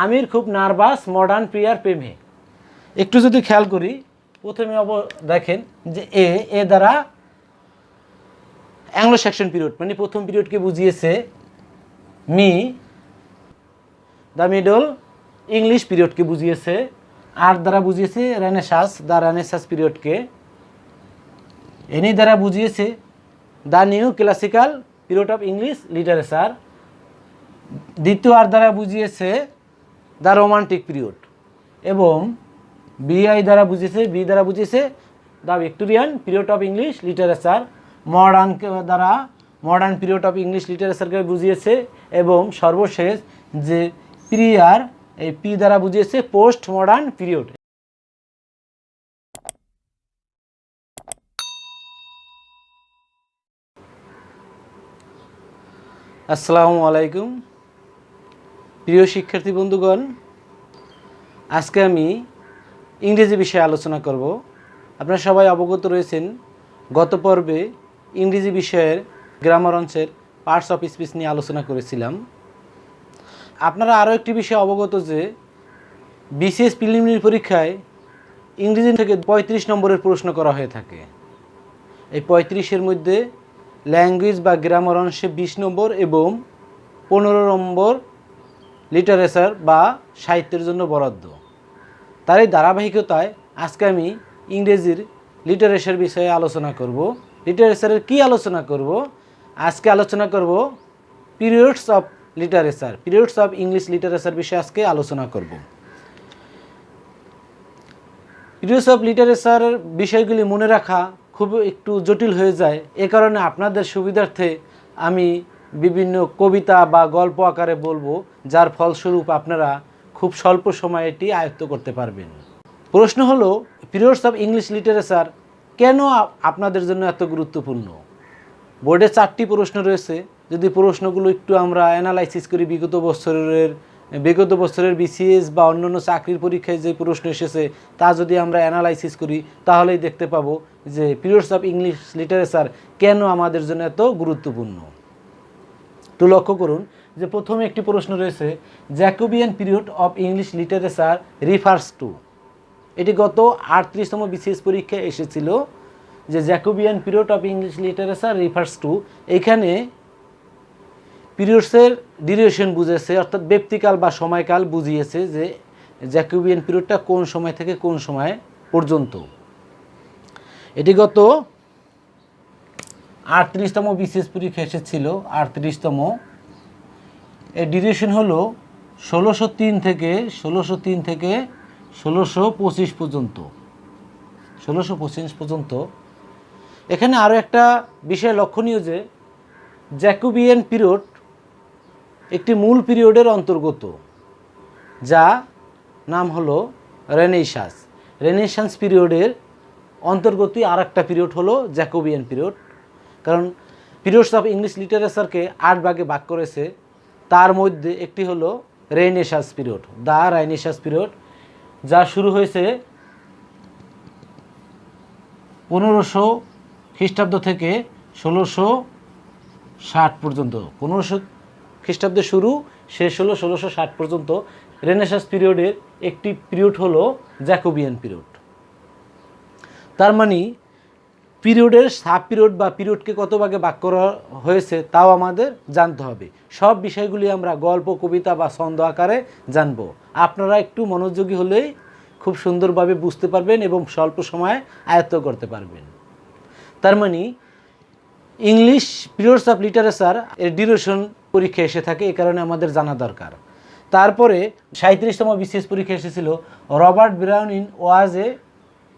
আমির খুব nervous modern প্রিয়ার প্রেমে। একটু যদি খেয়াল করি, প্রথমে দেখেন যে এ দ্বারা অ্যাংলো সেকশন পিরিয়ড মানে প্রথম পিরিয়ডকে বুঝিয়েছে মি, দ্য মিডল ইংলিশ পিরিয়ডকে বুঝিয়েছে, আর দ্বারা বুঝিয়েছে রেনেসাস, দ্য রেনেসাস পিরিয়ডকে, এনি দ্বারা বুঝিয়েছে the new classical period of English literature, দ্বিতীয় আর দ্বারা বুঝিয়েছে দ্য রোমান্টিক পিরিয়ড, এবং বি দ্বারা বুঝিয়েছে the Victorian period of English literature, দ্বারা মডার্ন পিরিয়ড অফ ইংলিশ লিটারেচারকে বুঝিয়েছে, এবং সর্বশেষ যে প্রিয়ার এই পি দ্বারা বুঝিয়েছে পোস্ট মডার্ন পিরিয়ড। আসসালামু আলাইকুম প্রিয় শিক্ষার্থী বন্ধুগণ, আজকে আমি ইংরেজি বিষয়ে আলোচনা করব। আপনারা সবাই অবগত রয়েছেন, গত পর্বে ইংরেজি বিষয়ের গ্রামার অংশের পার্টস অফ স্পিচ নিয়ে আলোচনা করেছিলাম। আপনারা আরও একটি বিষয়ে অবগত যে বিসিএস প্রিলিমিনারি পরীক্ষায় ইংরেজি থেকে 35 নম্বরের প্রশ্ন করা হয়ে থাকে। এই 35-এর মধ্যে ল্যাঙ্গুয়েজ বা গ্রামার অংশে 20 নম্বর এবং 15 নম্বর লিটারেচার বা সাহিত্যের জন্য বরাদ্দ। তার এই ধারাবাহিকতায় আজকে আমি ইংরেজির লিটারেচার বিষয়ে আলোচনা করব। লিটারেচারের কি আলোচনা করব? আজকে আলোচনা করব periods of literature, periods of English literature বিষয়ে আজকে আলোচনা করব। পিরিয়ডস অফ লিটারেচারের বিষয়গুলি মনে রাখা খুব একটু জটিল হয়ে যায়। এ কারণে আপনাদের সুবিধার্থে আমি বিভিন্ন কবিতা বা গল্প আকারে বলবো, যার ফলস্বরূপ আপনারা খুব স্বল্প সময়ে এটি আয়ত্ত করতে পারবেন। প্রশ্ন হলো, পিরিয়ডস অফ ইংলিশ লিটারেচার কেন আপনাদের জন্য এত গুরুত্বপূর্ণ? বোর্ডে 4টি প্রশ্ন রয়েছে। যদি প্রশ্নগুলো একটু আমরা অ্যানালাইসিস করি, বিগত বছরের বিসিএস বা অন্যান্য চাকরির পরীক্ষায় যে প্রশ্ন এসেছে তা যদি আমরা অ্যানালাইসিস করি, তাহলেই দেখতে পাবো যে পিরিয়ডস অফ ইংলিশ লিটারেচার কেন আমাদের জন্য এত গুরুত্বপূর্ণ। একটু লক্ষ্য করুন যে প্রথমে একটি প্রশ্ন রয়েছে, Jacobean period of English literature refers to. এটি গত 38তম বিসিএস পরীক্ষায় এসেছিল যে Jacobean period of English literature refers to. এইখানে পিরিয়ডসের ডিউরেশন বুঝেছে, অর্থাৎ ব্যক্তিকাল বা সময়কাল বুঝিয়েছে যে জ্যাকোবিয়ান পিরিয়ডটা কোন সময় থেকে কোন সময় পর্যন্ত। এটি গত 38তম বিসিএস পরীক্ষা এসেছিল। 38তম এর ডিউরেশন হলো 1603 থেকে 1625 পর্যন্ত। 1625 পর্যন্ত। এখানে আরও একটা বিষয় লক্ষণীয় যে জ্যাকোবিয়ান পিরিয়ড একটি মূল পিরিয়ডের অন্তর্গত, যা নাম হলো রেনেসাঁস। রেনেসাঁস পিরিয়ডের অন্তর্গত আর একটা পিরিয়ড হলো জ্যাকোবিয়ান পিরিয়ড। কারণ পিরিয়ডস অফ ইংলিশ লিটারেচারকে 8 ভাগে ভাগ করেছে, তার মধ্যে একটি হলো renaissance period, the renaissance period, যা শুরু হয়েছে 1500 খ্রিস্টাব্দ থেকে 1660 পর্যন্ত। 1500 খ্রিস্টাব্দে শুরু, শেষ হলো 1660 পর্যন্ত। রেনেসাঁস পিরিয়ডের একটি পিরিয়ড হলো জ্যাকোবিয়ান পিরিয়ড। তার মানে পিরিয়ডের সাব পিরিয়ড বা পিরিয়ডকে কত ভাগে ভাগ করা হয়েছে তাও আমাদের জানতে হবে। সব বিষয়গুলি আমরা গল্প, কবিতা বা ছন্দ আকারে জানব। আপনারা একটু মনোযোগী হলেই খুব সুন্দরভাবে বুঝতে পারবেন এবং স্বল্প সময়ে আয়ত্ত করতে পারবেন। তার মানে ইংলিশ পিরিয়ডস অফ লিটারেচার এর ডিউরেশন পরীক্ষা এসে থাকে, এই কারণে আমাদের জানা দরকার। তারপরে 37তম বিসিএস পরীক্ষা এসেছিল রবার্ট ব্রাউনিং ওয়াজ এ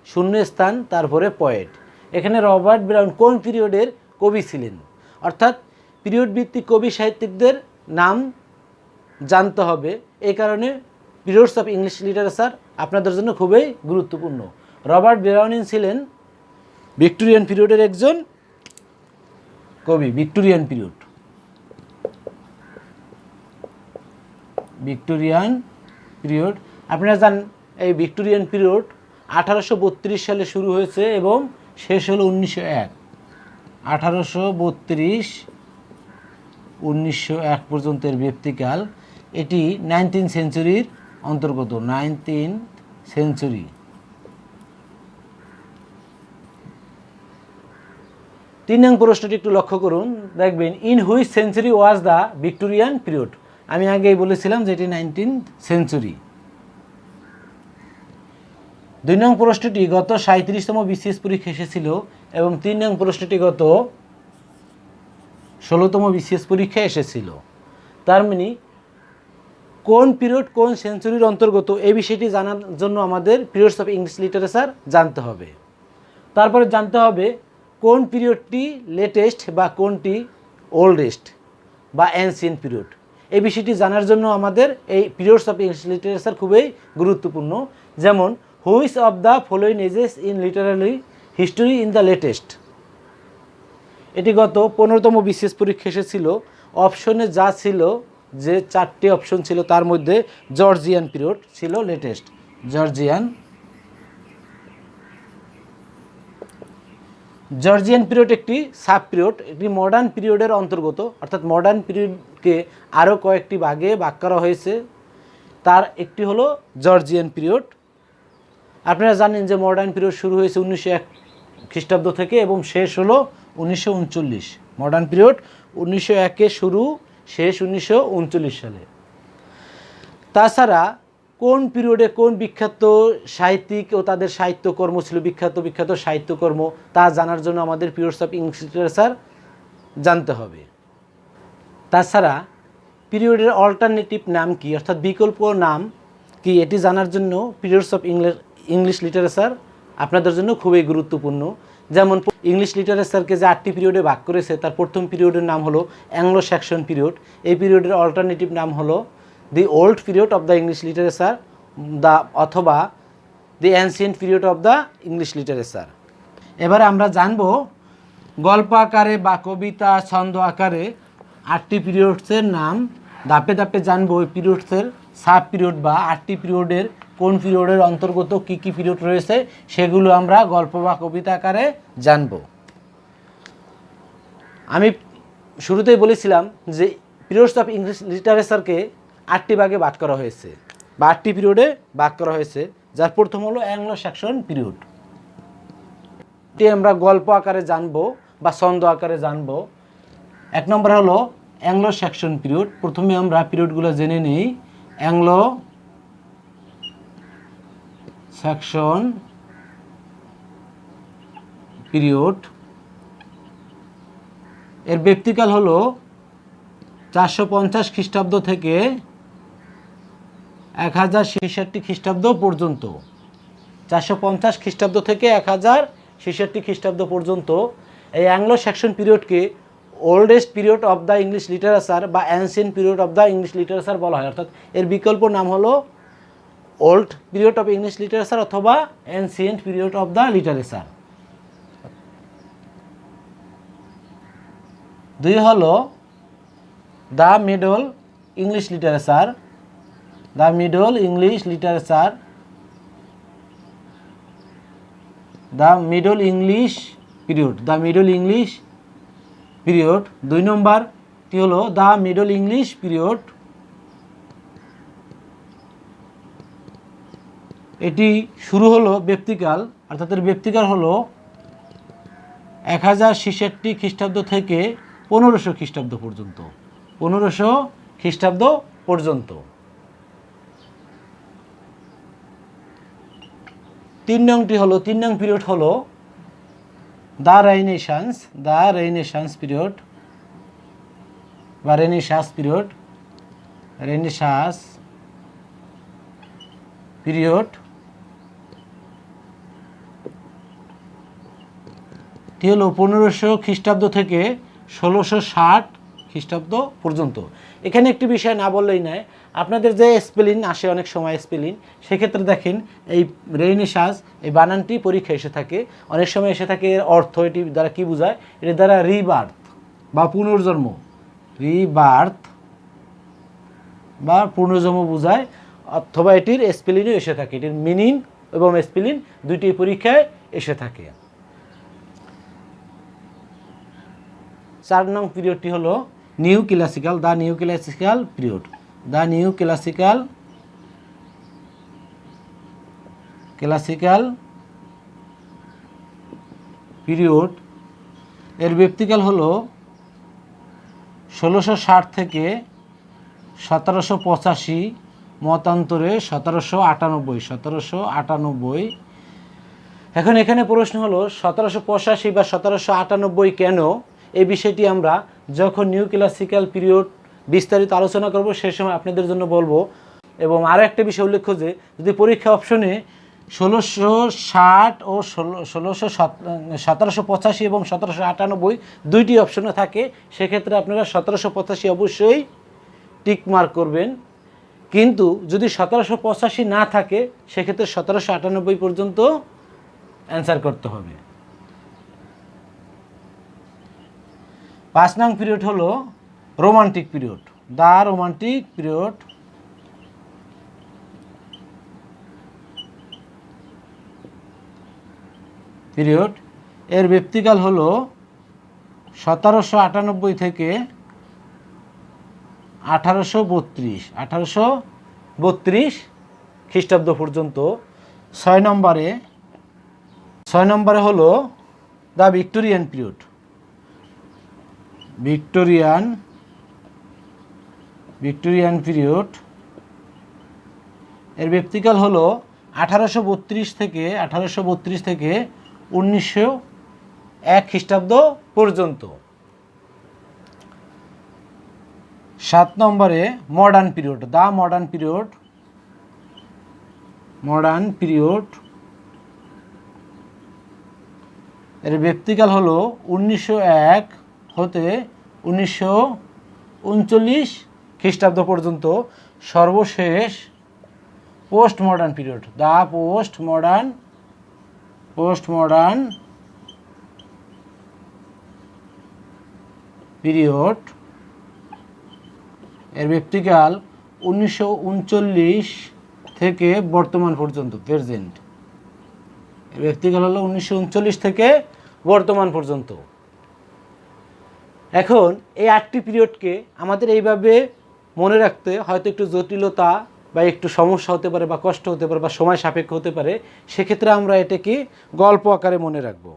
শূন্যস্থান, তারপরে পয়েট। এখানে রবার্ট ব্রাউন কোন পিরিয়ডের কবি ছিলেন, অর্থাৎ পিরিয়ড ভিত্তিক কবি সাহিত্যিকদের নাম জানতে হবে। এই কারণে পিরিয়ডস অফ ইংলিশ লিটারেচার আপনাদের জন্য খুবই গুরুত্বপূর্ণ। রবার্ট ব্রাউনিং ছিলেন ভিক্টোরিয়ান পিরিয়ডের একজন কবি। ভিক্টোরিয়ান পিরিয়ড আপনারা জানেন, এই ভিক্টোরিয়ান পিরিয়ড 1832 সালে শুরু হয়েছে এবং শেষ হলো 1901। 1832 1901 পর্যন্তের ব্যক্তিকাল। এটি 19th সেঞ্চুরির অন্তর্গত। 19th century. তিন নং প্রশ্নটি একটু লক্ষ্য করুন, দেখবেন in which century was the Victorian period. আমি আগেই বলেছিলাম যে এটি 19th সেঞ্চুরি। 2 নং প্রশ্নটি গত 37তম বিসিএস পরীক্ষা এসেছিল এবং 3 নং প্রশ্নটি গত 16তম বিসিএস পরীক্ষায় এসেছিল। তার মানে কোন পিরিয়ড কোন সেঞ্চুরির অন্তর্গত এই বিষয়টি জানার জন্য আমাদের পিরিয়ডস অফ ইংলিশ লিটারেচার জানতে হবে। তারপরে জানতে হবে কোন পিরিয়ডটি লেটেস্ট বা কোনটি ওল্ডেস্ট বা অ্যানসিয়েন্ট পিরিয়ড। এই বিষয়টি জানার জন্য আমাদের এই পিরিয়ডস অফ ইংলিশ লিটারেচার খুবই গুরুত্বপূর্ণ। যেমন which of the following ages in literary history in the latest. এটি গত 15তম বিসিএস পরীক্ষা এসেছিল। অপশনে যা ছিল, যে 4টি অপশন ছিল তার মধ্যে জর্জিয়ান পিরিয়ড ছিল লেটেস্ট। জর্জিয়ান পিরিয়ড একটি সাব পিরিয়ড, একটি মডার্ন পিরিয়ডের অন্তর্গত, অর্থাৎ মডার্ন পিরিয়ডকে আরও কয়েকটি ভাগে ভাগ করা হয়েছে। তার একটি হলো জর্জিয়ান পিরিয়ড। আপনারা জানেন যে মডার্ন পিরিয়ড শুরু হয়েছে 1901 খ্রিস্টাব্দ থেকে এবং শেষ হলো 1939। মডার্ন পিরিয়ড 1901-এ শুরু, শেষ 1939 সালে। তাছাড়া কোন পিরিয়ডে কোন বিখ্যাত সাহিত্যিক ও তাদের সাহিত্যকর্ম ছিল বিখ্যাত সাহিত্যকর্ম, তা জানার জন্য আমাদের পিরিয়ডস অফ ইংলিশ লিটারেচার জানতে হবে। তাছাড়া পিরিয়ডের অল্টারনেটিভ নাম কি, অর্থাৎ বিকল্প নাম কি, এটি জানার জন্য পিরিয়ডস অফ ইংলিশ লিটারেচার আপনাদের জন্য খুবই গুরুত্বপূর্ণ। যেমন ইংলিশ লিটারেচারকে যে 8টি পিরিয়ডে ভাগ করেছে, তার প্রথম পিরিয়ডের নাম হলো অ্যাংলো স্যাক্সন পিরিয়ড। এই পিরিয়ডের অল্টারনেটিভ নাম হলো the old period of the English literature অথবা the ancient period of the English literature. এবারে আমরা জানব গল্প আকারে বা কবিতা ছন্দ আকারে 8টি পিরিয়ডসের নাম। ধাপে ধাপে জানবো ওই পিরিয়ডসের সাব পিরিয়ড বা 8টি পিরিয়ডের কোন পিরিয়ডের অন্তর্গত কী কী পিরিয়ড রয়েছে, সেগুলো আমরা গল্প বা কবিতা আকারে জানব। আমি শুরুতেই বলেছিলাম যে পিরিয়ডস অফ ইংলিশ লিটারেচারকে 8টি ভাগে ভাগ করা হয়েছে বা 8টি পিরিয়ডে ভাগ করা হয়েছে, যার প্রথম হলো অ্যাংলো স্যাক্সন পিরিয়ড। এটি আমরা গল্প আকারে জানবো বা ছন্দ আকারে জানবো। 1 নম্বর হলো অ্যাংলো স্যাক্সন পিরিয়ড। প্রথমে আমরা পিরিয়ডগুলো জেনে নিই। অ্যাংলো স্যাক্সন পিরিয়ড এর ব্যক্তিকাল হলো 450 খ্রিস্টাব্দ থেকে 1066 খ্রিস্টাব্দ পর্যন্ত। 450 খ্রিস্টাব্দ থেকে 1066 খ্রিস্টাব্দ পর্যন্ত এই অ্যাংলো স্যাক্সন পিরিয়ডকে oldest period of the English literature বা ancient period of the English literature বলা হয়। অর্থাৎ এর বিকল্প নাম হলো old period of English literature অথবা ancient period of the literature. 2 হলো the middle English literature. The middle English literature, the middle English period, the middle English period. 2 নম্বরটি হলো দ্য মিডল ইংলিশ পিরিয়ড। এটি শুরু হলো ব্যক্তিকাল, অর্থাৎ এর ব্যক্তিকাল হলো 1066 খ্রিস্টাব্দ থেকে 1500 খ্রিস্টাব্দ পর্যন্ত। 1500 খ্রিস্টাব্দ পর্যন্ত। 3 নংটি হলো, 3 নং পিরিয়ড হলো দ্য রেনেসাঁস পিরিয়ড বা রেনেসাঁস পিরিয়ড। রেনেসাঁস পিরিয়ড টি হলো 1500 খ্রিস্টাব্দ থেকে 1660 খ্রিস্টাব্দ পর্যন্ত। এখানে একটি বিষয় না বললেই নয়, আপনাদের যে স্পেলিং আসে অনেক সময় স্পেলিং, সেক্ষেত্রে দেখেন এই রেনেসাঁস এই বানানটি পরীক্ষায় এসে থাকে, অনেক সময় এসে থাকে এর অর্থ এটি দ্বারা কী বোঝায়, এর দ্বারা রিবার্থ বা পুনর্জন্ম, রিবার্থ বা পুনর্জন্ম বোঝায়, অথবা এটির স্পেলিংও এসে থাকে। এটির মিনিং এবং স্পেলিং দুইটি পরীক্ষায় এসে থাকে। 4 নং পিরিয়ডটি হলো new classical, the new classical period. The new classical period এর ব্যক্তিকাল হলো 1660 থেকে 1785, মতান্তরে 1798। এখন এখানে প্রশ্ন হলো 1785 বা 1798 কেন? এই বিষয়টি আমরা যখন নিউ ক্লাসিক্যাল পিরিয়ড বিস্তারিত আলোচনা করব সে সময় আপনাদের জন্য বলবো। এবং আরও একটা বিষয় উল্লেখ্য যে যদি পরীক্ষা অপশনে 1660 ও 1785 এবং 1798 দুইটি অপশনে থাকে, সেক্ষেত্রে আপনারা 1785 অবশ্যই টিক মার্ক করবেন। কিন্তু যদি 1785 না থাকে সেক্ষেত্রে 1798 পর্যন্ত অ্যান্সার করতে হবে। 5 নং পিরিয়ড হলো romantic period, the romantic period এর ব্যক্তিকাল হলো 1798 থেকে 1832 খ্রিস্টাব্দ পর্যন্ত। 6 নম্বরে হলো দ্য ভিক্টোরিয়ান পিরিয়ড এর ব্যক্তিকাল হলো 1832 থেকে 1901 খ্রিস্টাব্দ পর্যন্ত। 7 নম্বরে modern period, the modern period এর ব্যক্তিকাল হলো 1901 হতে 1939 খ্রিস্টাব্দ পর্যন্ত। সর্বশেষ post modern period, the post modern period এর ব্যক্তিকাল 1939 থেকে বর্তমান পর্যন্ত, প্রেজেন্ট। এর ব্যক্তিকাল হলো 1939 থেকে বর্তমান পর্যন্ত। এখন এই 8টি পিরিয়ডকে আমাদের এইভাবে মনে রাখতে হয়তো একটু জটিলতা বা একটু সমস্যা হতে পারে বা কষ্ট হতে পারে বা সময় সাপেক্ষ হতে পারে, সেক্ষেত্রে আমরা এটাকে গল্প আকারে মনে রাখবো।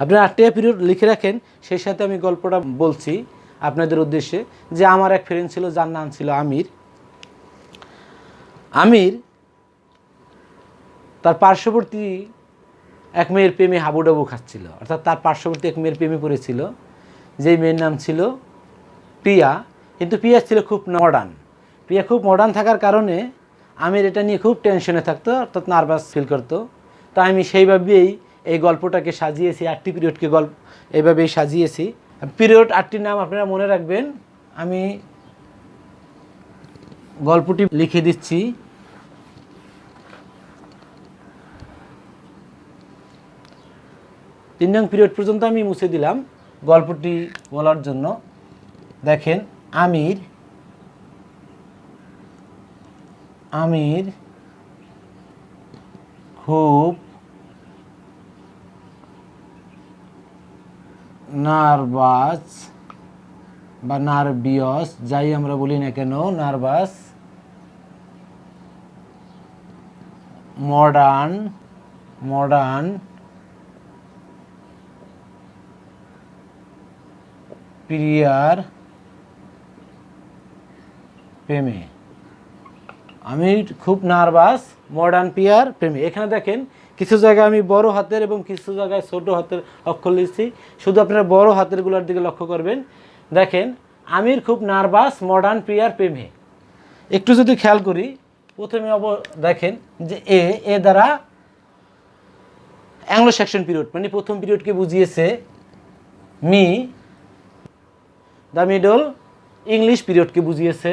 আপনারা 8টি পিরিয়ড লিখে রাখেন, সেই সাথে আমি গল্পটা বলছি আপনাদের উদ্দেশ্যে। যে আমার এক ফ্রেন্ড ছিল, যার নাম ছিল আমির। তার পার্শ্ববর্তী এক মেয়ের প্রেমে হাবুডাবু খাচ্ছিল, অর্থাৎ তার পার্শ্ববর্তী এক মেয়ের প্রেমে পড়েছিল, যেই মেয়ের নাম ছিল প্রিয়া। কিন্তু প্রিয়া ছিল খুব মডার্ন থাকার কারণে আমির এটা নিয়ে খুব টেনশনে থাকতো, অর্থাৎ নার্ভাস ফিল করতো। তাই আমি সেইভাবেই এই গল্পটাকে সাজিয়েছি, 8টি পিরিয়ডকে এইভাবেই সাজিয়েছি। পিরিয়ড 8টির নাম আপনারা মনে রাখবেন। আমি গল্পটি লিখে দিচ্ছি। 3 নং পিরিয়ড পর্যন্ত আমি মুছে দিলাম গল্পটি বলার জন্য। দেখেন, আমির খুব নার্ভাস বা নার্ভিয়াস, যাই আমরা বলি না কেন, নার্ভাস মডার্ন পিরিয়ার প্রেমে। আমি খুব নার্ভাস মডার্ন পিয়ার প্রেমে। এখানে দেখেন কিছু জায়গায় আমি বড় হাতের এবং কিছু জায়গায় ছোট হাতের অক্ষর লিখছি, শুধু আপনারা বড় হাতেরগুলোর দিকে লক্ষ্য করবেন। দেখেন, আমির খুব নার্ভাস মডার্ন পিয়ার প্রেমে। একটু যদি খেয়াল করি, প্রথমে দেখেন যে এ দ্বারা অ্যাংলো সেকশন পিরিয়ড, মানে প্রথম পিরিয়ডকে বুঝিয়েছে দ্য মিডল ইংলিশ পিরিয়ডকে বুঝিয়েছে।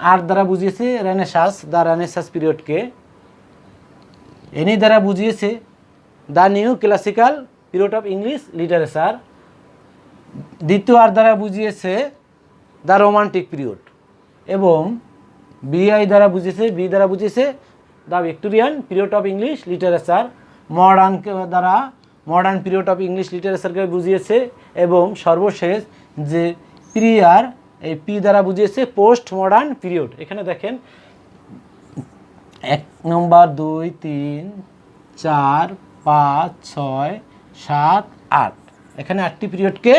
আর দ্বারা বুঝিয়েছে রেনেসাঁস পিরিয়ডকে। এনি দ্বারা বুঝিয়েছে the new classical period of English literature. দ্বিতীয় আর দ্বারা বুঝিয়েছে দ্য রোমান্টিক পিরিয়ড। এবং বি দ্বারা বুঝিয়েছে the Victorian period of English literature. Modern period of English লিটারেচারকে বুঝিয়েছে। এবং সর্বশেষ যে প্রিয়ার এই পি দ্বারা বুঝিয়েছে পোস্ট মডার্ন পিরিয়ড। এখানে দেখেন 1 নম্বর 2 3 4 5 6 7 8 এখানে 8টি পিরিয়ডকে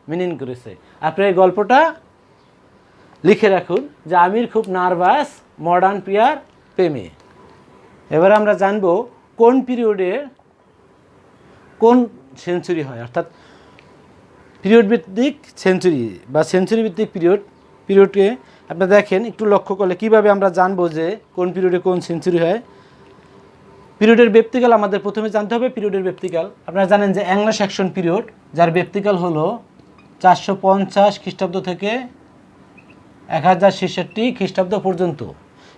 মিনিং করেছে। আপনি এই গল্পটা লিখে রাখুন যে আমির খুব নার্ভাস মডার্ন পিয়ার প্রেমে। এবার আমরা জানব কোন পিরিয়ডে কোন সেঞ্চুরি হয়, অর্থাৎ পিরিয়ড ভিত্তিক সেঞ্চুরি বা সেঞ্চুরি ভিত্তিক পিরিয়ডকে আপনারা দেখেন একটু লক্ষ্য করলে কীভাবে আমরা জানবো যে কোন পিরিয়ডে কোন সেঞ্চুরি হয়। পিরিয়ডের ব্যক্তিকাল আমাদের প্রথমে জানতে হবে। পিরিয়ডের ব্যক্তিকাল আপনারা জানেন যে অ্যাংলো স্যাক্সন পিরিয়ড, যার ব্যক্তিকাল হলো 450 খ্রিস্টাব্দ থেকে 1066 খ্রিস্টাব্দ পর্যন্ত।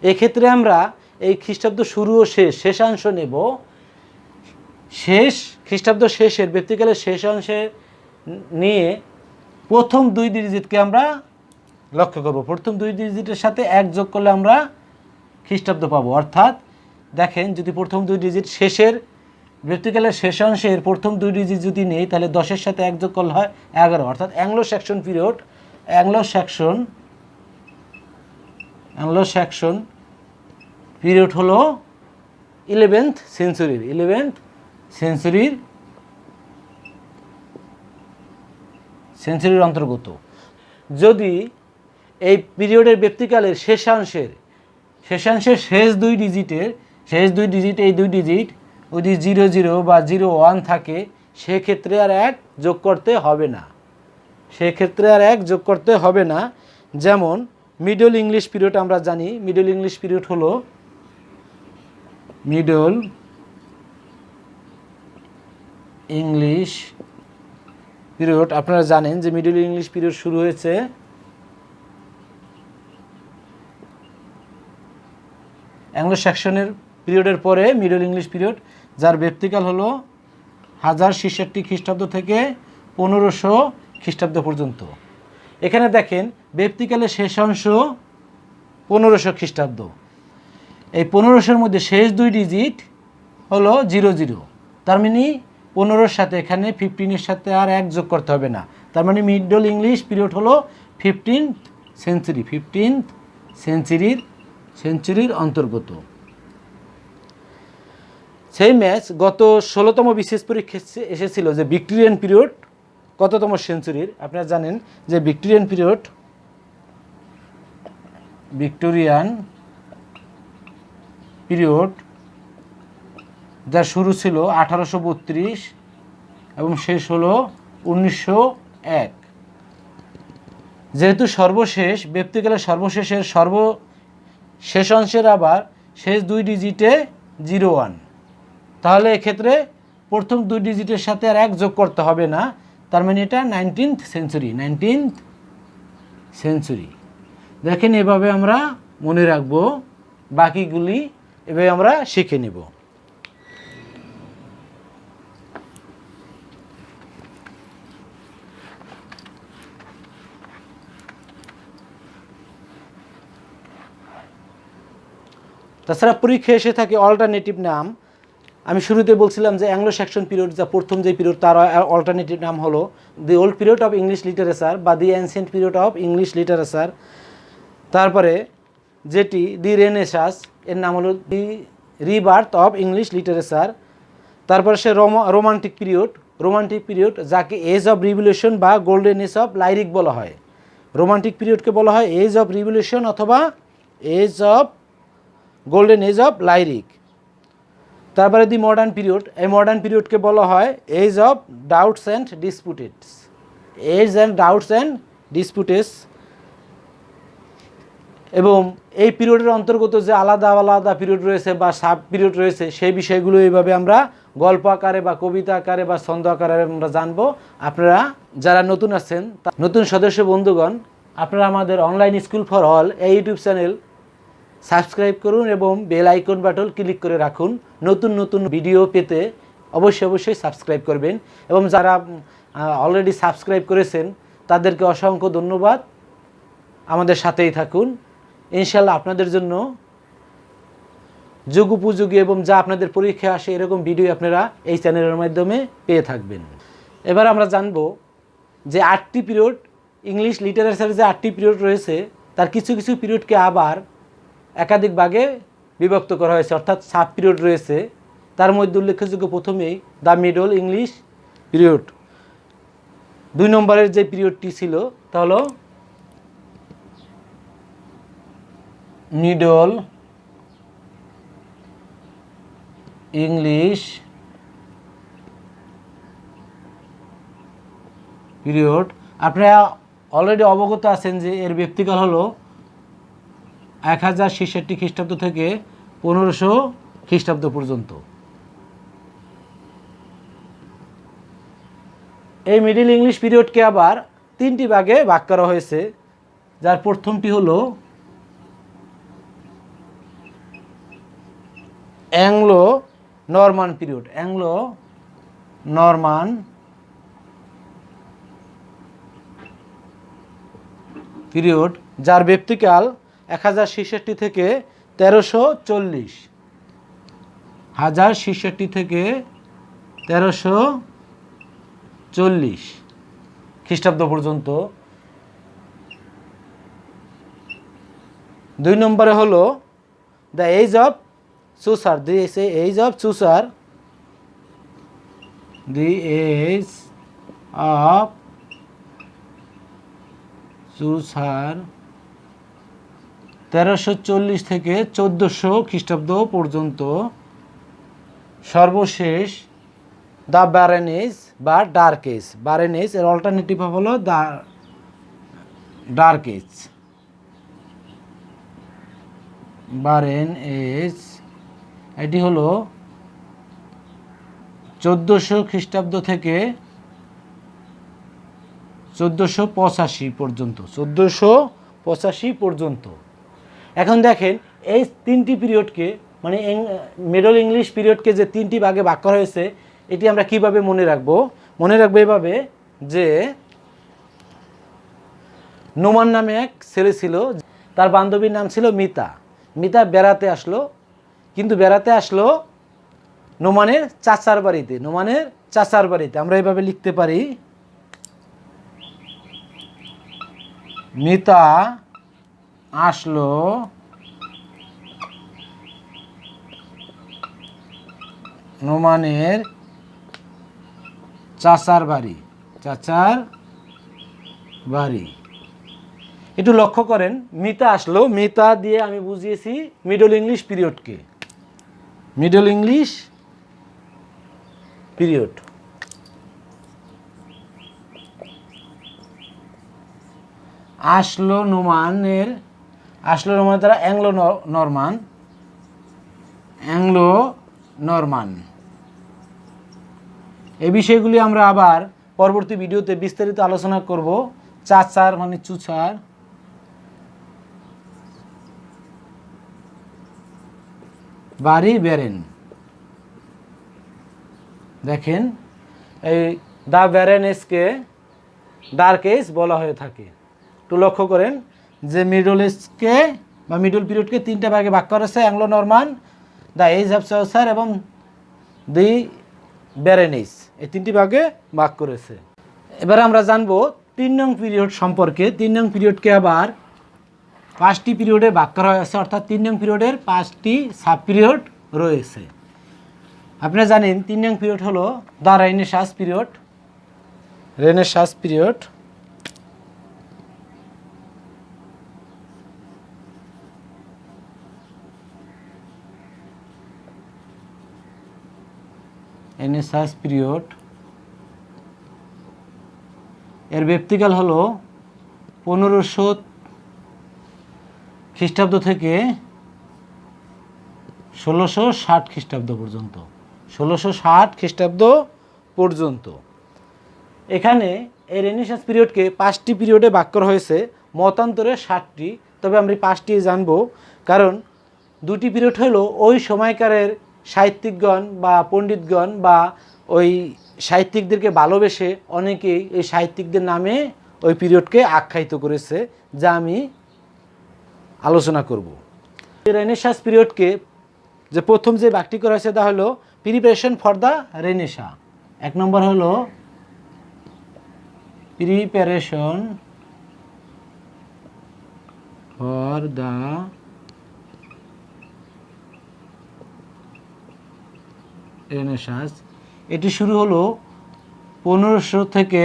এক্ষেত্রে আমরা এই খ্রিস্টাব্দ শুরু ও শেষাংশ নেব। শেষ খ্রিস্টাব্দ শেষের ব্যক্তিকালের শেষাংশে নিয়ে প্রথম 2 ডিজিটকে আমরা লক্ষ্য করব। প্রথম 2 ডিজিটের সাথে 1 যোগ করলে আমরা খ্রিস্টাব্দ পাবো। অর্থাৎ দেখেন যদি প্রথম 2 ডিজিট শেষের ব্যক্তিকালের শেষাংশের প্রথম 2 ডিজিট যদি নেই তাহলে 10-এর সাথে 1 যোগ করলে হয় 11। অর্থাৎ Anglo Saxon period, Anglo Saxon period হলো 11th সেঞ্চুরির অন্তর্গত। যদি এই পিরিয়ডের ব্যক্তিকালের শেষাংশের শেষ 2 ডিজিটের এই 2 ডিজিট যদি 00 বা 01 থাকে সেক্ষেত্রে আর 1 যোগ করতে হবে না। যেমন মিডল ইংলিশ পিরিয়ড আমরা জানি। মিডল ইংলিশ পিরিয়ড হলো আপনারা জানেন যে মিডল ইংলিশ পিরিয়ড শুরু হয়েছে অ্যাংলো স্যাক্সনের পিরিয়ডের পরে মিডল ইংলিশ পিরিয়ড, যার ব্যক্তিকাল হলো 1066 খ্রিস্টাব্দ থেকে 1500 খ্রিস্টাব্দ পর্যন্ত। এখানে দেখেন ব্যক্তিকালের শেষাংশ 1500 খ্রিস্টাব্দ। এই 1500-এর মধ্যে শেষ 2 ডিজিট হলো 00। তার মানে 15-এর সাথে এখানে 15-এর সাথে আর 1 যোগ করতে হবে না। তার মানে মিডল ইংলিশ পিরিয়ড হলো 15th সেঞ্চুরির অন্তর্গত। সেই ম্যাচ গত 16তম বিশেষ পরীক্ষা এসেছিল যে ভিক্টোরিয়ান পিরিয়ড কততম সেঞ্চুরির। আপনারা জানেন যে ভিক্টোরিয়ান পিরিয়ড যার শুরু ছিল 1832 এবং শেষ হলো 1901। যেহেতু সর্বশেষ ব্যক্তিকালের সর্বশেষের শেষ অংশের আবার শেষ 2 ডিজিটে 01, তাহলে এক্ষেত্রে প্রথম 2 ডিজিটের সাথে আর 1 যোগ করতে হবে না। তার মানে এটা 19th সেঞ্চুরি। দেখেন এভাবে আমরা মনে রাখবো, বাকিগুলি এভাবে আমরা শিখে নেব। তাছাড়া পরীক্ষা এসে থাকে অল্টারনেটিভ নাম। আমি শুরুতে বলছিলাম যে অ্যাংলো স্যাক্সন পিরিয়ড, যা প্রথম যে পিরিয়ড, তার অল্টারনেটিভ নাম হলো the old period of English literature বা the ancient period of English literature. তারপরে যেটি দি রেনেসাঁস, এর নাম হলো the rebirth of English literature. তারপরে সে রোমান্টিক পিরিয়ড, যাকে এজ অফ রিভলিউশন বা গোল্ডেন এজ অফ লাইরিক বলা হয়। রোমান্টিক পিরিয়ডকে বলা হয় এজ অফ রিভলিউশন অথবা গোল্ডেন এজ অফ লাইরিক। তারপরে দি মডার্ন পিরিয়ড, এই মডার্ন পিরিয়ডকে বলা হয় এজ অফ ডাউটস অ্যান্ড ডিসপুটেস। এবং এই পিরিয়ডের অন্তর্গত যে আলাদা আলাদা পিরিয়ড রয়েছে বা সাব পিরিয়ড রয়েছে সেই বিষয়গুলো এইভাবে আমরা গল্প আকারে বা কবিতা আকারে বা ছন্দ আকারে আমরা জানবো। আপনারা যারা নতুন আছেন, নতুন সদস্য বন্ধুগণ, আপনারা আমাদের অনলাইন স্কুল ফর অল এই ইউটিউব চ্যানেল সাবস্ক্রাইব করুন এবং বেল আইকন বাটন ক্লিক করে রাখুন। নতুন ভিডিও পেতে অবশ্যই সাবস্ক্রাইব করবেন। এবং যারা অলরেডি সাবস্ক্রাইব করেছেন তাদেরকে অসংখ্য ধন্যবাদ। আমাদের সাথেই থাকুন। ইনশাল্লাহ আপনাদের জন্য যুগোপযোগী এবং যা আপনাদের পরীক্ষায় আসে এরকম ভিডিও আপনারা এই চ্যানেলের মাধ্যমে পেয়ে থাকবেন। এবার আমরা জানব যে 8টি পিরিয়ড ইংলিশ লিটারেচারের যে 8টি পিরিয়ড রয়েছে তার কিছু কিছু পিরিয়ডকে আবার একাধিক ভাগে বিভক্ত করা হয়েছে, অর্থাৎ সাব পিরিয়ড রয়েছে। তার মধ্যে উল্লেখযোগ্য প্রথমেই দ্য মিডল ইংলিশ পিরিয়ড। 2 নম্বরের যে পিরিয়ডটি ছিল তা হলো মিডল ইংলিশ পিরিয়ড। আপনারা অলরেডি অবগত আছেন যে এর ব্যক্তিকাল হলো 1066 খ্রিস্টাব্দ থেকে 1500 খ্রিস্টাব্দ পর্যন্ত। এই মিডল ইংলিশ পিরিয়ডকে আবার 3টি ভাগে ভাগ করা হয়েছে, যার প্রথমটি হলো Anglo Norman period. Anglo Norman period, যার ব্যক্তিকাল 1066 থেকে 1340। 1066 থেকে 1340 খ্রিস্টাব্দ পর্যন্ত। 2 নম্বরে হলো the age of Chaucer. The age of Chaucer, the age of Chaucer 1340 থেকে 1400 খ্রিস্টাব্দ পর্যন্ত। সর্বশেষ দ্য ব্যারেন এজ বা ডার্ক এজ। ব্যারেন এজ এর অল্টারনেটিভ হলো the dark age. Barren age এটি হলো 1400 খ্রিস্টাব্দ থেকে 1485 পর্যন্ত। 1485 পর্যন্ত। এখন দেখেন এই 3টি পিরিয়ডকে, মানে মিডল ইংলিশ পিরিয়ডকে যে 3টি ভাগে ভাগ করা হয়েছে, এটি আমরা কিভাবে মনে রাখবো? মনে রাখবো এভাবে যে নোমান নামে এক ছেলে ছিল, তার বান্ধবীর নাম ছিল মিতা। মিতা বেড়াতে আসলো, কিন্তু বেড়াতে আসলো নোমানের চাচার বাড়িতে। নোমানের চাচার বাড়িতে আমরা এভাবে লিখতে পারি, মিতা আসলো নোমানের চাচার বাড়ি। চাচার বাড়ি। একটু লক্ষ্য করেন, মিতা আসলো, মিতা দিয়ে আমি বুঝিয়েছি মিডল ইংলিশ পিরিয়ডকে। Middle English period. আসলো নোমানের দ্বারা অ্যাংলো নরমান। অ্যাংলো নরমান এই বিষয়গুলি আমরা আবার পরবর্তী ভিডিওতে বিস্তারিত আলোচনা করব। চাচার মানে চুচার, বাড়ি ব্যারেন। দেখেন এই দ্য ব্যারেন এজকে ডার্ক এজ বলা হয়ে থাকে। একটু লক্ষ্য করেন যে মিডল এজকে বা মিডল পিরিয়ডকে 3টা ভাগে ভাগ করা হয়েছে, Anglo Norman, the age of Chaucer এবং দি ব্যারেন এজ, এই 3টি ভাগে ভাগ করেছে। এবার আমরা জানবো 3 নং পিরিয়ড সম্পর্কে। 3 নং পিরিয়ডকে আবার 5টি পিরিয়ডে ভাগ করা হয়েছে, অর্থাৎ 3 নং পিরিয়ডের 5টি সাব পিরিয়ড রয়েছে। আপনারা জানেন 3 নং পিরিয়ড হলো the renaissance period. Renaissance period. Renaissance period এর ব্যক্তিকাল হলো 1500 খ্রিস্টাব্দ থেকে 1660 খ্রিস্টাব্দ পর্যন্ত। 1660 খ্রিস্টাব্দ পর্যন্ত। এখানে এই রেনেসাঁস পিরিয়ডকে 5টি পিরিয়ডে ভাগ করা হয়েছে, মতান্তরে 60টি, তবে আমরা 5টি জানবো, কারণ 2টি পিরিয়ড হলো ওই সময়কারের সাহিত্যিকগণ বা পণ্ডিতগণ বা ওই সাহিত্যিকদেরকে ভালোবেসে অনেকেই এই সাহিত্যিকদের নামে ওই পিরিয়ডকে আখ্যায়িত করেছে, যা আমি আলোচনা করব। রেনেসাঁস পিরিয়ডকে যে প্রথম যে ভাগটি করা হয়েছে তা হলো প্রিপারেশন ফর দ্য রেনেসাঁ। 1 নম্বর হলো প্রিপারেশন ফর দ্য রেনেসাঁস। এটি শুরু হলো 1500 থেকে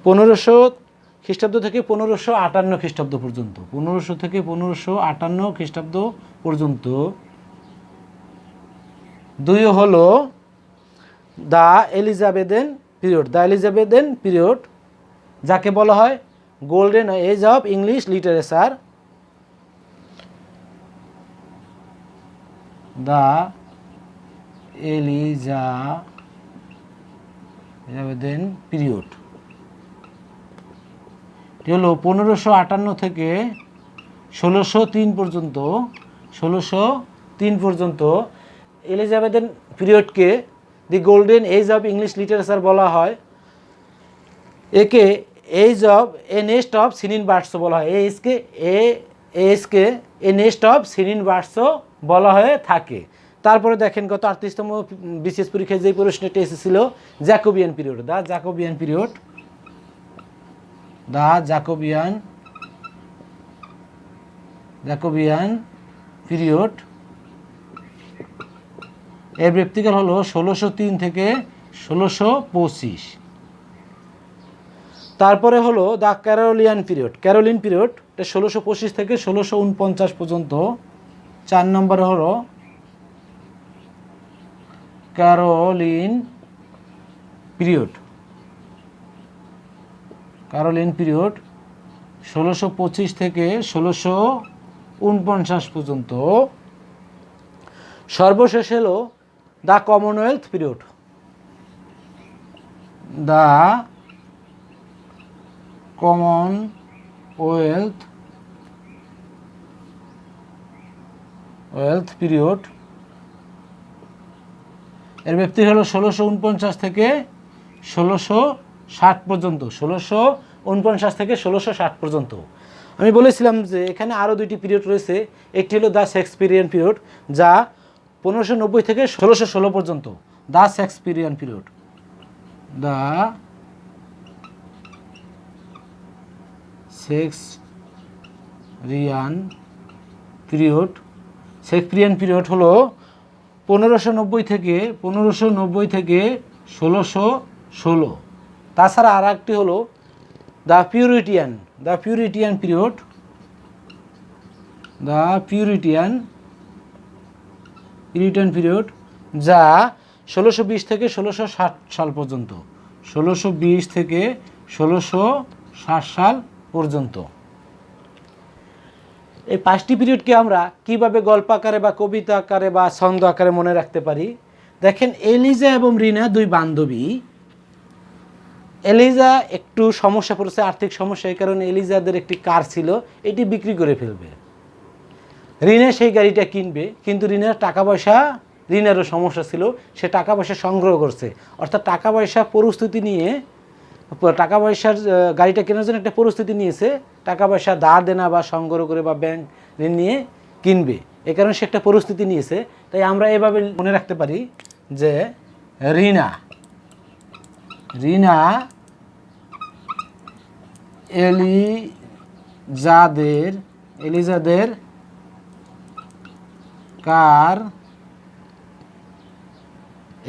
1500 খ্রিস্টাব্দ থেকে 1558 খ্রিস্টাব্দ পর্যন্ত, 1500 থেকে 1558 খ্রিস্টাব্দ পর্যন্ত। দুই হলো the Elizabethan period, the Elizabethan period, যাকে বলা হয় golden age of English literature. The Elizabethan period এটি হলো 1558 থেকে 1603 পর্যন্ত, 1603 পর্যন্ত। এলিজাবেথেন পিরিয়ডকে the golden age of English literature বলা হয়। একে age of a nest of সিনিন বার্ডসও বলা হয়। এজকে এ নেস্ট অফ সিনিন বার্ডসও বলা হয়ে থাকে। তারপরে দেখেন গত 38তম বিসিএস পরীক্ষায় যে প্রশ্নটি এসেছিল Jacobian period, the Jacobian period, the Jacobian period এর ব্যক্তিকাল হলো 1603 থেকে 1625। তারপরে হলো দ্য ক্যারোলিয়ান পিরিয়ড, ক্যারোলিন পিরিয়ড, এটা 1625 থেকে 1649 পর্যন্ত। 4 নম্বরে হলো ক্যারোলিন পিরিয়ড, ক্যারোলিন পিরিয়ড 1625 থেকে 1649 পর্যন্ত। সর্বশেষ হলো the Commonwealth period, the Commonwealth period এর ব্যক্তি হলো 1649 থেকে 1660 পর্যন্ত, 1649 থেকে 1660 পর্যন্ত। আমি বলেছিলাম যে এখানে আরও দুইটি পিরিয়ড রয়েছে। একটি হলো দ্য শেক্সপিয়ারিয়ান পিরিয়ড, যা 1590 থেকে 1616 পর্যন্ত, the Shakespearean period, the Shakespearean period. Shakespearean period হলো 1590 থেকে 1616। তাছাড়া আর একটি হলো দ্য পিউরিটিয়ান পিরিয়ড, দ্য পিউরিটিয়ান পিরিয়ড, যা 1620 থেকে 1660 সাল পর্যন্ত, 1620 থেকে 1660 সাল পর্যন্ত। এই 5টি পিরিয়ডকে আমরা কিভাবে গল্প আকারে বা কবিতা আকারে বা ছন্দ আকারে মনে রাখতে পারি? দেখেন, এলিজা এবং রিনা দুই বান্ধবী। এলিজা একটু সমস্যা পড়েছে, আর্থিক সমস্যা, এই কারণে এলিজাদের একটি কার ছিল, এটি বিক্রি করে ফেলবে। রিনা সেই গাড়িটা কিনবে, কিন্তু রিনারও সমস্যা ছিল, সে টাকা পয়সা সংগ্রহ করছে, অর্থাৎ টাকা পয়সার গাড়িটা কেনার জন্য একটা পরিস্থিতি নিয়েছে, টাকা পয়সা ধার দেনা বা সংগ্রহ করে বা ব্যাংক ঋণ নিয়ে কিনবে, এ কারণে সে একটা পরিস্থিতি নিয়েছে। তাই আমরা এভাবে মনে রাখতে পারি যে রিনা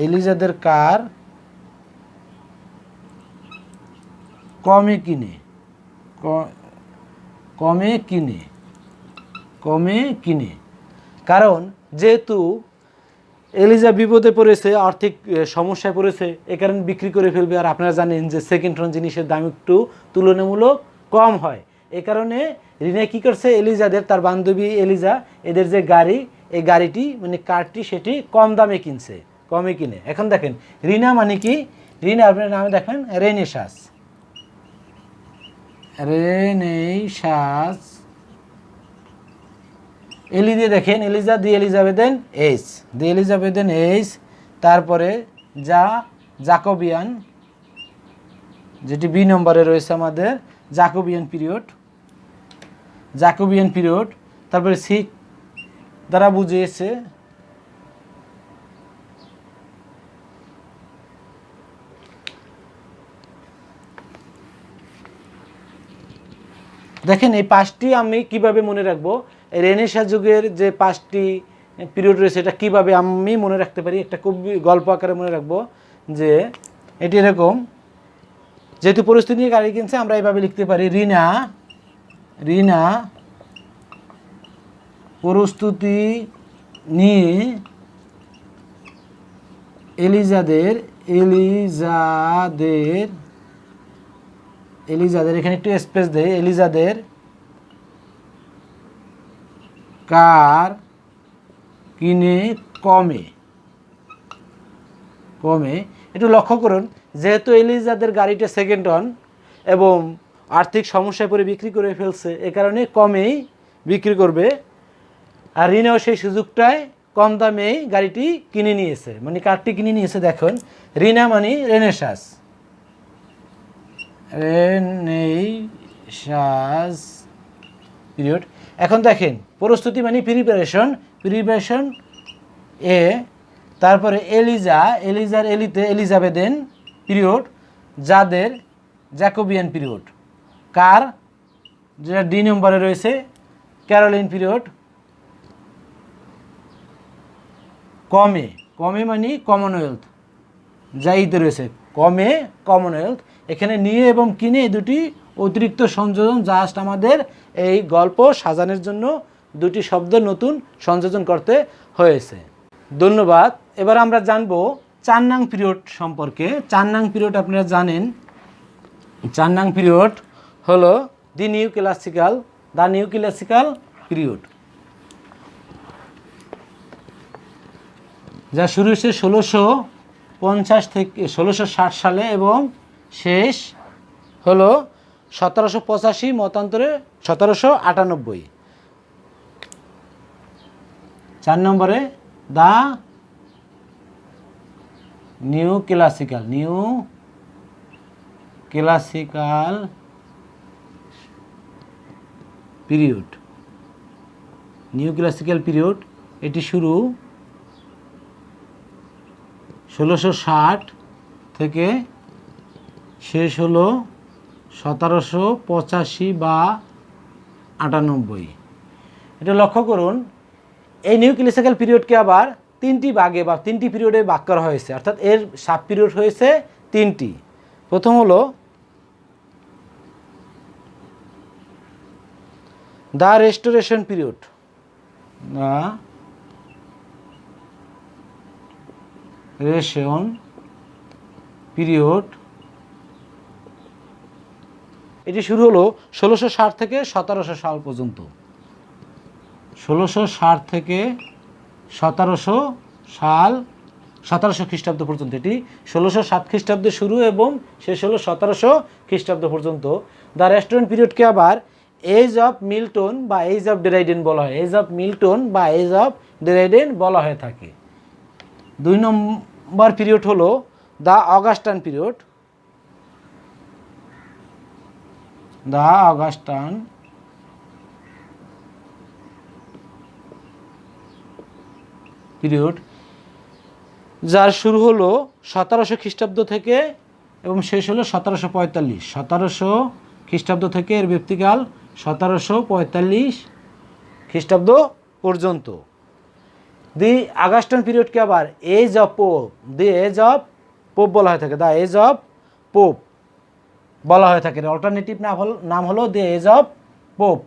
এলিজাদের কার কমে কিনে, কারণ যেহেতু এলিজা বিপদে পড়েছে, আর্থিক সমস্যায় পড়েছে, এ কারণে বিক্রি করে ফেলবে। আর আপনারা জানেন যে সেকেন্ড হ্যান্ড জিনিসের দাম একটু তুলনামূলক কম হয়, এ কারণে রিনা কী করছে, তার বান্ধবী এলিজা এদের যে গাড়ি, এই গাড়িটি মানে কারটি সেটি কম দামে কিনে। এখন দেখেন রিনা মানে কি, রিনা আপনার নামে দেখেন রেনেসাঁস, এলি দিয়ে দেখেন এলিজা দি এলিজাবেথেন এজ, তারপরে জ্যাকোবিয়ান, যেটি বি নম্বরে রয়েছে আমাদের জ্যাকোবিয়ান পিরিয়ড, তারপরে সি দ্বারা বুঝিয়েছে দেখেন এই 5টি আমি কিভাবে মনে রাখবো, রেনেসাঁ যুগের যে 5টি পিরিয়ড রয়েছে এটা কিভাবে আমি মনে রাখতে পারি, একটা কবি গল্প আকারে মনে রাখবো। যে এটি এরকম, যেহেতু পরিস্থিতি নিয়ে গাড়ি কিনছে আমরা এইভাবে লিখতে পারি, রিনা প্রস্তুতি নিয়ে এলিজাদের এখানে একটু স্পেস দেয়, এলিজাদের কার কিনে কমে। একটু লক্ষ্য করুন, যেহেতু এলিজাদের গাড়িটা সেকেন্ড হ্যান্ড এবং আর্থিক সমস্যায় পড়ে বিক্রি করে ফেলছে, এ কারণে কমেই বিক্রি করবে। আর রিনাও সেই সুযোগটায় কম দামেই গাড়িটি কিনে নিয়েছে। মানে কারটি কিনে নিয়েছে, দেখুন রিনা মানে রেনেসাঁস পিরিয়ড। এখন দেখেন প্রস্তুতি মানে প্রিপারেশন এ, তারপরে এলিজার এলিতে এলিজাবেথেন পিরিয়ড, যাদের জ্যাকোবিয়ান পিরিয়ড, কার যেটা ডি নম্বরে রয়েছে ক্যারোলিন পিরিয়ড, কমে মানে কমনওয়েলথ, যাইতে রয়েছে কমনওয়েলথ। এখানে নিয়ে এবং কিনে এই দুটি অতিরিক্ত সংযোজন, জাস্ট আমাদের এই গল্প সাজানোর জন্য দুটি শব্দ নতুন সংযোজন করতে হয়েছে। ধন্যবাদ। এবার আমরা জানবো 4 নং পিরিয়ড সম্পর্কে। 4 নং পিরিয়ড আপনারা জানেন, 4 নং পিরিয়ড হলো দ্য নিউ ক্লাসিক্যাল পিরিয়ড, যা শুরু হয়েছে 1650 থেকে 1660 সালে এবং শেষ হলো 1785 মতান্তরে 1798। 4 নম্বরে দ্য নিউ ক্লাসিক্যাল পিরিয়ড, এটি শুরু 1660 থেকে শেষ হলো 1785 বা 98। এটা লক্ষ্য করুন, এই নিউ ক্লাসিক্যাল পিরিয়ডকে আবার 3টি ভাগে বা 3টি পিরিয়ডে ভাগ করা হয়েছে, অর্থাৎ এর সাব পিরিয়ড হয়েছে 3টি। প্রথম হলো দ্য রেস্টোরেশন পিরিয়ড, এটি শুরু হলো 1660 থেকে 1700 সাল পর্যন্ত। 1660 থেকে 1700 সাল, 1700 খ্রিস্টাব্দ পর্যন্ত। এটি 1607 খ্রিস্টাব্দে শুরু এবং শেষ হলো 1700 খ্রিস্টাব্দ পর্যন্ত। দ্য রেস্টুরেন্ট পিরিয়ডকে আবার এজ অফ মিল্টন বা এজ অফ ডেরাইডেন বলা হয় থাকে। 2 নম্বর পিরিয়ড হলো দ্য অগাস্টান পিরিয়ড, যার শুরু হলো 1700 খ্রিস্টাব্দ থেকে এবং শেষ হলো 1745। 1700 খ্রিস্টাব্দ থেকে এর ব্যক্তিকাল 1745 খ্রিস্টাব্দ পর্যন্ত। দি অগাস্টান পিরিয়ডকে আবার এজ অফ পোপ বলা হয়ে থাকে, দ্য এজ অফ পোপ বলা হয়ে থাকে। অল্টারনেটিভ নাম হলো দ্য এজ অফ পোপ।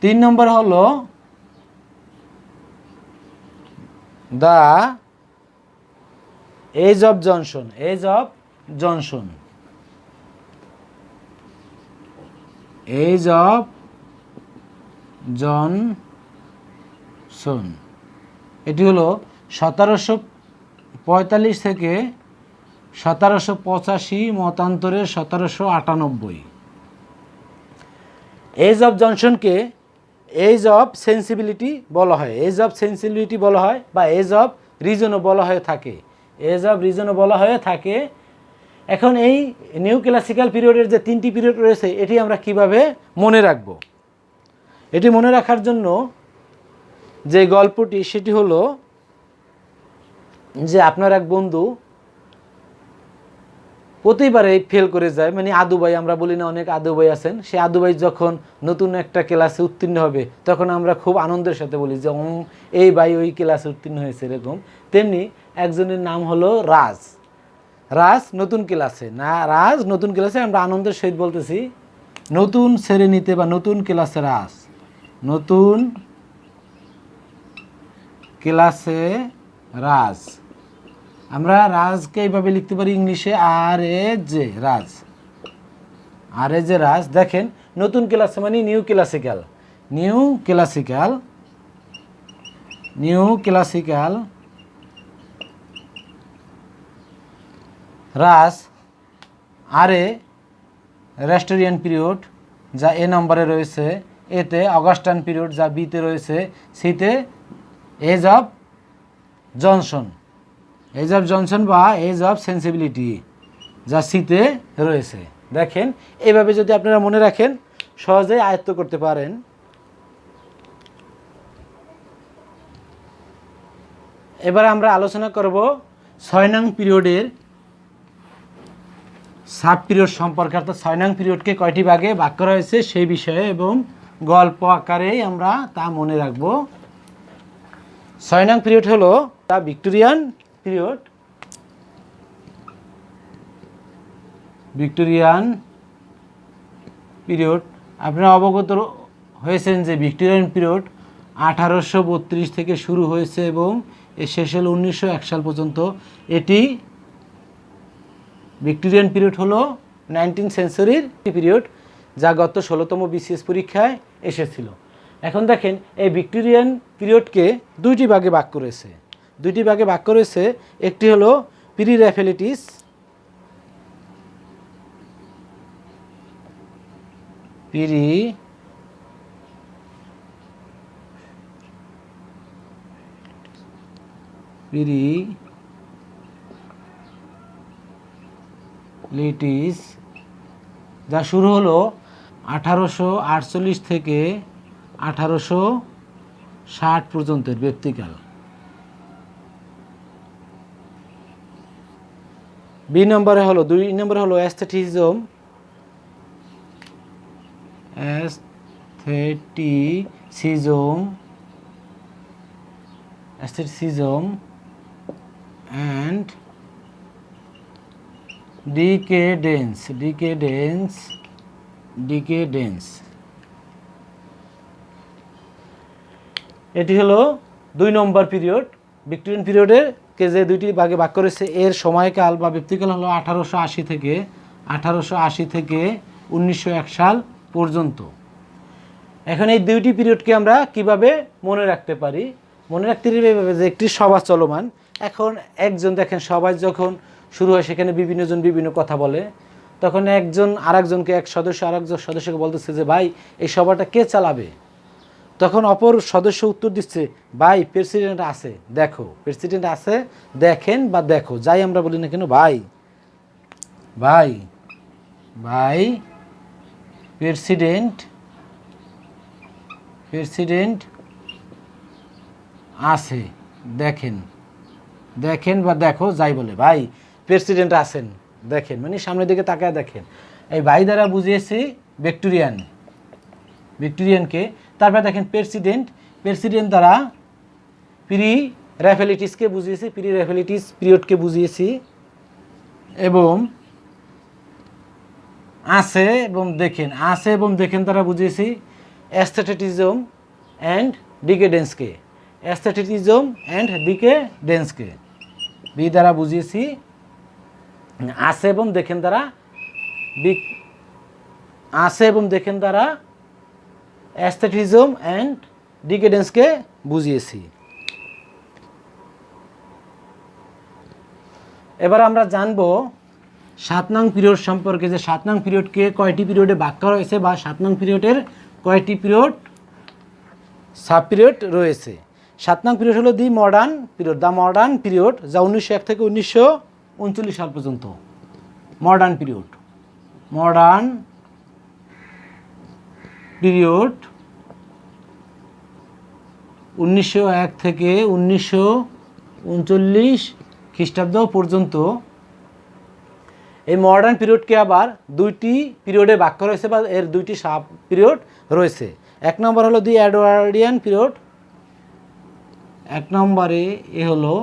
3 নম্বর হলো দ্য এজ অফ জনসন, এটি হলো 1745 থেকে 1785 মতান্তরে 1798। এজ অফ জনসনকে এজ অফ সেন্সিবিলিটি বলা হয়, বা এজ অফ রিজনও বলা হয়ে থাকে। এখন এই নিউ ক্লাসিক্যাল পিরিয়ডের যে 3টি পিরিয়ড রয়েছে, এটি আমরা কিভাবে মনে রাখব? এটি মনে রাখার জন্য যে গল্পটি, সেটি হলো যে আপনার এক বন্ধু প্রতিবারে ফেল করে যায়, মানে আদু ভাই আমরা বলি না, অনেক আদু ভাই আছেন, সে আদু ভাই যখন নতুন একটা ক্লাসে উত্তীর্ণ হবে তখন আমরা খুব আনন্দের সাথে বলি যে এই ভাই ওই ক্লাসে উত্তীর্ণ হয়েছে এরকম। তেমনি একজনের নাম হলো রাজ। রাজ নতুন ক্লাসে, না রাজ নতুন ক্লাসে, আমরা আনন্দের সহিত বলতেছি নতুন শ্রেণীতে বা নতুন ক্লাসে রাজ, নতুন ক্লাসে রাজ। আমরা রাজকে এইভাবে লিখতে পারি ইংলিশে RAJ, রাজ, RAJ রাজ। দেখেন নতুন ক্লাসে মানে new classical, new classical, new classical রাজ। আরে রেস্টোরিয়ান পিরিয়ড যা A নম্বরে রয়েছে, এতে অগাস্টান পিরিয়ড যা বিতে রয়েছে, সিতে age of Johnson, age of Johnson বা এজ অফ সেন্সিবিলিটি যা সিতে রয়েছে। দেখেন এইভাবে যদি আপনারা মনে রাখেন সহজেই আয়ত্ত করতে পারেন। এবার আমরা আলোচনা করব 6 নং পিরিয়ডের সাব পিরিয়ড সম্পর্কে, অর্থাৎ 6 নং পিরিয়ডকে কয়টি ভাগে ভাগ করা হয়েছে সেই বিষয়ে, এবং গল্প আকারেই আমরা তা মনে রাখব। 6 নং পিরিয়ড হলো the Victorian period. Victorian period, আপনারা অবগত হয়েছেন যে ভিক্টোরিয়ান পিরিয়ড 1832 থেকে শুরু হয়েছে এবং এর শেষ হলো 1901 সাল পর্যন্ত। এটি ভিক্টোরিয়ান পিরিয়ড হলো 19th সেঞ্চুরির পিরিয়ড, যা গত 16তম BCS পরীক্ষায় এসেছিল। এখন দেখেন এই ভিক্টোরিয়ান পিরিয়ডকে দুইটি ভাগে ভাগ করেছে, দুইটি ভাগে ভাগ করেছে। একটি হলো প্রি র্যাফায়েলিটিস, লিটিস, যা শুরু হলো 1848 থেকে 1860 পর্যন্তের ব্যক্তিকাল। দুই নম্বরে হলো অ্যাস্থেটিসিজম, অ্যান্ড ডিকেডেন্স। এটি হলো 2 নম্বর পিরিয়ড। ভিক্টোরিয়ান পিরিয়ডের কে যে দুইটি ভাগে ভাগ করেছে, এর সময়কাল বা ব্যক্তিকাল হলো 1880 থেকে 1901 সাল পর্যন্ত। এখন এই দুইটি পিরিয়ডকে আমরা কিভাবে মনে রাখতে পারি? মনে রাখতে পারি যে একটি সভা চলমান। এখন একজন, দেখেন সবাই যখন শুরু হয় সেখানে বিভিন্ন জন বিভিন্ন কথা বলে, তখন একজন আরেকজনকে, এক সদস্য আরেকজন সদস্যকে বলতেছে যে ভাই এই সভাটা কে চালাবে? তখন অপর সদস্য উত্তর দিচ্ছে ভাই প্রেসিডেন্ট আছে, দেখো প্রেসিডেন্ট আছে, দেখেন বা দেখো, যাই আমরা বলি না কেন, ভাই প্রেসিডেন্ট আছে, দেখেন বা দেখো, যাই বলে ভাই প্রেসিডেন্ট আছেন, দেখেন, মানে সামনের দিকে তাকায় দেখেন। এই ভাই দ্বারা বুঝিয়েছি ভিক্টোরিয়ানকে। তারপর দেখেন প্রেসিডেন্ট দ্বারা প্রি র্যাফায়েলিটিসকে বুঝিয়েছি, প্রি র্যাফায়েলিটিস পিরিয়ডকে বুঝিয়েছি, এবং আছে এবং দেখেন দ্বারা বুঝিয়েছি অ্যাস্থেটিসিজম অ্যান্ড ডিকেডেন্সকে। বি দ্বারা বুঝিয়েছি আছে এবং দেখেন দ্বারা অ্যাস্থেটিসিজম অ্যান্ড ডিকেডেন্সকে বুঝিয়েছি। এবার আমরা জানবো 7 নং পিরিয়ড সম্পর্কে, যে 7 নং পিরিয়ডকে কয়টি পিরিয়ডে ভাগ করা হয়েছে বা 7 নং পিরিয়ডের কয়টি পিরিয়ড সাব পিরিয়ড রয়েছে। 7 নং পিরিয়ড হলো দ্য মডার্ন পিরিয়ড, যা 1901 থেকে 1939 সাল পর্যন্ত। মডার্ন পিরিয়ড 1901 থেকে 1939 খ্রিস্টাব্দ পর্যন্ত। এই মডার্ন পিরিয়ডকে আবার দুইটি পিরিয়ডে ভাগ করা হয়েছে বা এর দুইটি সাব পিরিয়ড রয়েছে। এক নম্বর হলো দি এডওয়ার্ডিয়ান পিরিয়ড, এক নম্বরে এ হলো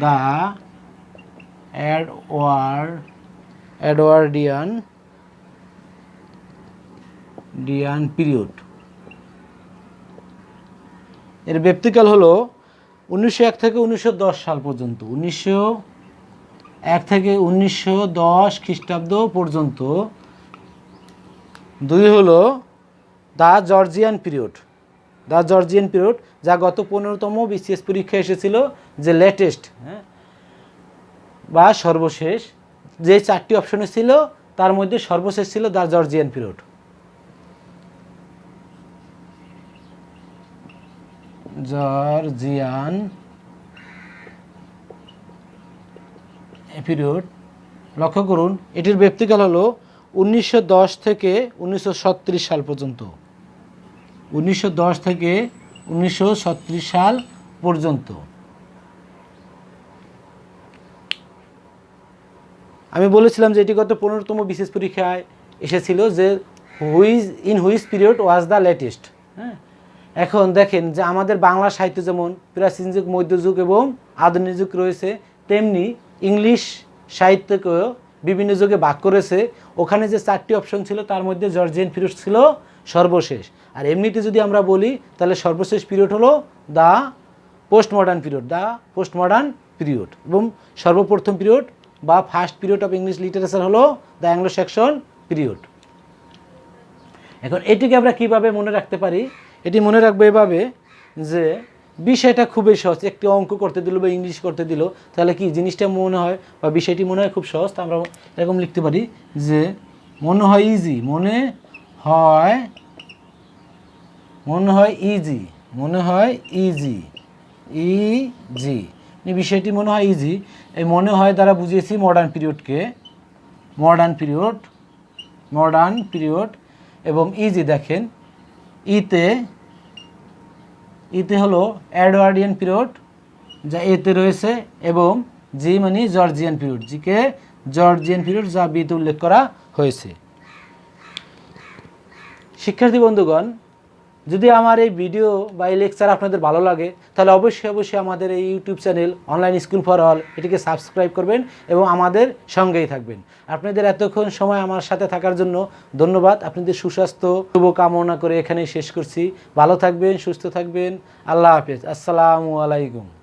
দ্য এডওয়ার্ডিয়ান পিরিয়ড। এর ব্যক্তিকাল হলো 1901 থেকে 1910 সাল পর্যন্ত, 1901 থেকে 1910 খ্রিস্টাব্দ পর্যন্ত। দুই হলো দ্য জর্জিয়ান পিরিয়ড, যা গত 15তম বিসিএস পরীক্ষায় এসেছিল, যে লেটেস্ট বা সর্বশেষ, যে 4টি অপশনে ছিল তার মধ্যে সর্বশেষ ছিল the Georgian period. Georgian period, লক্ষ্য করুন এটির ব্যক্তিকাল হলো 1910 থেকে 1936 সাল পর্যন্ত, 1910 থেকে 1936 সাল পর্যন্ত। আমি বলেছিলাম যে এটি গত 15তম বিসিএস পরীক্ষায় এসেছিল, যে which period was the latest. হ্যাঁ, এখন দেখেন যে আমাদের বাংলা সাহিত্য যেমন প্রাচীন যুগ, মধ্যযুগ এবং আধুনিক যুগ রয়েছে, তেমনি ইংলিশ সাহিত্যকেও বিভিন্ন যুগে ভাগ করেছে। ওখানে যে 4টি অপশন ছিল তার মধ্যে জর্জিয়ান পিরিয়ড ছিল সর্বশেষ। আর এমনিতে যদি আমরা বলি তাহলে সর্বশেষ পিরিয়ড হলো দ্য পোস্ট মডার্ন পিরিয়ড, এবং সর্বপ্রথম পিরিয়ড বা first period of English literature হলো দ্য অ্যাংলো স্যাক্সন পিরিয়ড। এখন এটিকে আমরা কিভাবে মনে রাখতে পারি? এটি মনে রাখবো এভাবে যে বিষয়টা খুবই সহজ, একটি অঙ্ক করতে দিল বা ইংলিশ করতে দিল, তাহলে কি জিনিসটা মনে হয় বা বিষয়টি মনে হয় খুব সহজ। তা আমরা এরকম লিখতে পারি যে মনে হয় ইজি, বিষয়টি মনে হয় ইজি। এই মনে হয় দ্বারা বুঝিয়েছি মডার্ন পিরিয়ড, এবং ইজি দেখেন ইতে হলো এডওয়ার্ডিয়ান পিরিয়ড, যা এতে রয়েছে, এবং জি মানে Georgian period, GK Georgian period, যা বিতে উল্লেখ করা হয়েছে। শিক্ষার্থী বন্ধুগণ, যদি আমার এই ভিডিও বা এই লেকচার আপনাদের ভালো লাগে তাহলে অবশ্যই আমাদের এই YouTube channel online school for all এটিকে সাবস্ক্রাইব করবেন এবং আমাদের সঙ্গেই থাকবেন। আপনাদের এতক্ষণ সময় আমার সাথে থাকার জন্য ধন্যবাদ। আপনাদের সুস্বাস্থ্য শুভকামনা করে এখানেই শেষ করছি। ভালো থাকবেন, সুস্থ থাকবেন। আল্লাহ হাফেজ। আসসালামু আলাইকুম।